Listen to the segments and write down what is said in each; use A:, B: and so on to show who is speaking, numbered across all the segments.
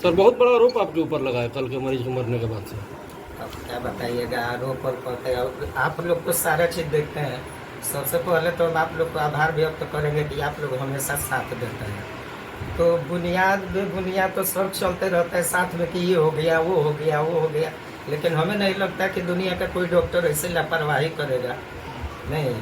A: Sir बहुत बड़ा आरोप आपके ऊपर लगा है कल के मरीज के मरने के बाद से।
B: अब क्या बताइएगा, आरोप और कहते हैं आप लोग तो सारा चीज़ देखते हैं। सबसे पहले तो हम आप लोग को आभार व्यक्त करेंगे कि आप लोग हमेशा साथ देते हैं। तो बुनियाद बेबुनियाद तो सब चलते रहता है साथ में कि ये हो गया वो हो गया वो हो गया, लेकिन हमें नहीं लगता कि दुनिया का कोई डॉक्टर ऐसे लापरवाही करेगा। नहीं,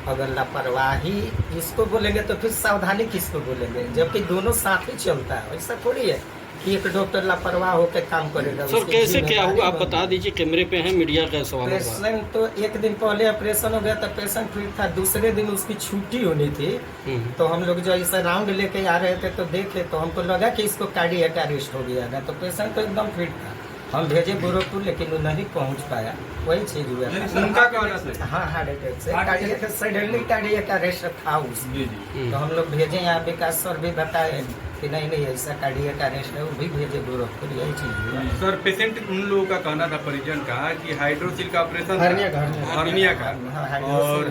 B: अगर लापरवाही इसको बोलेंगे तो फिर सावधानी किसको बोलेंगे, जबकि दोनों साथ ही चलता है। ऐसा थोड़ी है कि एक डॉक्टर लापरवाह होकर काम करेगा।
A: सर कैसे क्या हुआ आप बता दीजिए, कैमरे पे है, मीडिया का सवाल।
B: पेशेंट तो एक दिन पहले ऑपरेशन हो गया था, पेशेंट ठीक था, दूसरे दिन उसकी छुट्टी होनी थी। तो हम लोग जो ऐसा राउंड लेके आ रहे थे तो देखे तो हमको लगा कि इसको कार्डियक अरेस्ट हो गया था। तो पेशेंट तो एकदम फिट था, हम भेजे गोरखपुर लेकिन वो नहीं पहुंच पाया। वही चीज हुआ था। हाँ, हार्ट अटैक से कार्डियक सडनली कार्डियक अरेस्ट था उसमें। तो हम लोग भेजे यहाँ विकास सर भी बताए कि नहीं नहीं ऐसा कार्डियक अरेस्ट है, वो भी भेजे गोरखपुर। यही चीज हुआ
C: सर। पेशेंट उन लोगों का कहना था, परिजन का, कि हाइड्रोसिल का ऑपरेशन हर्निया का और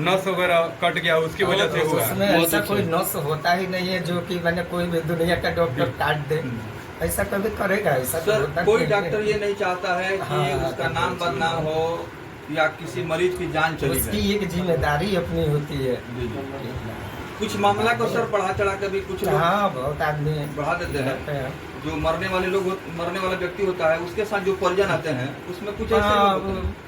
C: नस वगैरह कट गया, उसकी वजह से हुआ।
B: उसमें ऐसा कोई नस होता ही नहीं है जो कि मैंने कोई भी दुनिया का डॉक्टर काट दे, ऐसा कभी करेगा? ऐसा
D: सर कोई डॉक्टर ये नहीं चाहता है कि उसका नाम बदनाम हो या किसी मरीज की जान चली जाए।
B: उसकी एक जिम्मेदारी अपनी होती है।
D: कुछ मामला को सर बढ़ा चढ़ा कर भी कुछ लोग
B: बहुत आदमी
D: बढ़ा देते हैं। जो मरने वाला व्यक्ति होता है उसके साथ जो परिजन आते हैं उसमें कुछ ऐसे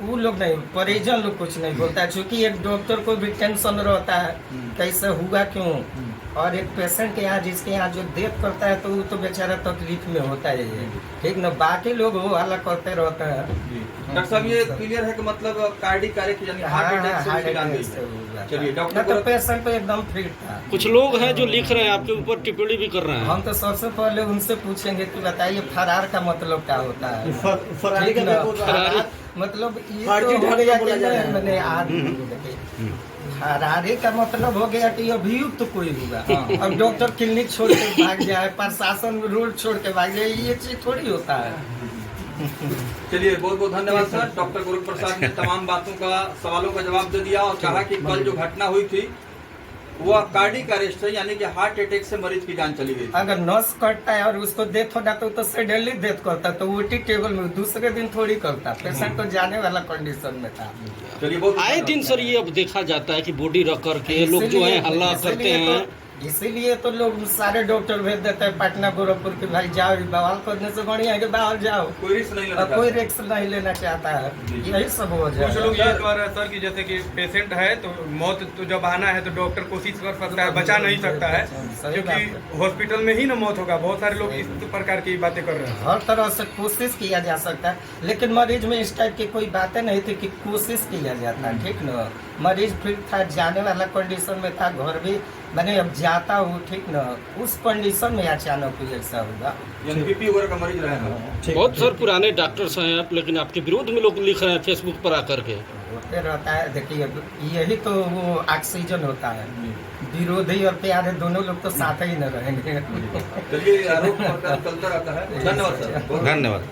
B: वो लोग नहीं, परिजन लोग कुछ नहीं बोलता है, क्योंकि एक डॉक्टर को भी टेंशन रहता है कैसे हुआ क्यों। और एक पेशेंट के यहाँ जिसके यहाँ जो डेथ करता है तो वो तो बेचारा तकलीफ में होता है, ठीक ना। बाकी लोग वो हल्ला करते रहते हैं।
D: डॉक्टर साहब ये क्लियर है कि मतलब कार्डियक अरेस्ट यानी हार्ट अटैक से चलिए डॉक्टर
B: तो पेशेंट तो एकदम फिट था।
A: कुछ लोग हैं जो लिख रहे हैं आपके ऊपर, टिप्पणी भी कर रहे हैं।
B: हम तो सबसे पहले उनसे पूछेंगे कि बताइए फरार का मतलब क्या होता है? फरार मतलब ये तो हो गया कि मैंने फरारी का मतलब हो गया कि अभियुक्त तो कोई होगा। अब डॉक्टर क्लिनिक छोड़ के भाग जाए, प्रशासन रोड छोड़ के भाग जाए, ये चीज थोड़ी होता है।
D: चलिए बहुत बहुत धन्यवाद सर। डॉक्टर गोरख प्रसाद ने तमाम बातों का, सवालों का जवाब दे दिया और कहा कि कल जो घटना हुई थी वो कार्डियक अरेस्ट है, यानी कि हार्ट अटैक से मरीज की जान चली गई।
B: अगर नस कटता है और उसको डेथ होता तो सडनली डेथ करता, तो ओटी टेबल में दूसरे दिन थोड़ी करता। पेशेंट तो जाने वाला कंडीशन में था।
D: चलिए बहुत
A: आए दिन सर ये अब देखा जाता है कि बॉडी रख करके लोग जो है हल्ला करते हैं,
B: इसीलिए तो लोग सारे डॉक्टर भेज देते हैं पटना गोरखपुर के, भाई जाओ बवाल करने से बढ़िया है कि बाहर जाओ।
D: कोई रिस्क
B: नहीं लेना चाहता है, यही सब हो जाए।
C: कुछ लोग ये कह रहे हैं सर कि जैसे कि पेशेंट है तो मौत तो जब आना है तो डॉक्टर कोशिश कर सकता है, बचा नहीं सकता है, क्योंकि हॉस्पिटल में ही ना मौत होगा। बहुत सारे लोग इस प्रकार की बातें कर रहे हैं।
B: हर तरह से कोशिश किया जा सकता है, लेकिन मरीज में इस टाइप की कोई बातें नहीं थी कि कोशिश किया जाता है, ठीक न। मरीज फिट था, जाने वाला कंडीशन में था, घर भी मैंने अब जाता हूँ, ठीक न। उस कंडीशन में अचानक ऐसा होगा।
D: बीपी वगैरह का मरीज रहेगा।
A: बहुत सर पुराने डॉक्टर्स हैं आप, लेकिन आपके विरोध में लोग लिख रहे हैं फेसबुक पर आकर के।
B: होते रहता है, देखिए यही तो वो ऑक्सीजन होता है। विरोधी और प्यारे दोनों लोग तो साथ ही न रहेंगे।
D: चलिए आरोप चलता रहता है। धन्यवाद सर।
A: धन्यवाद।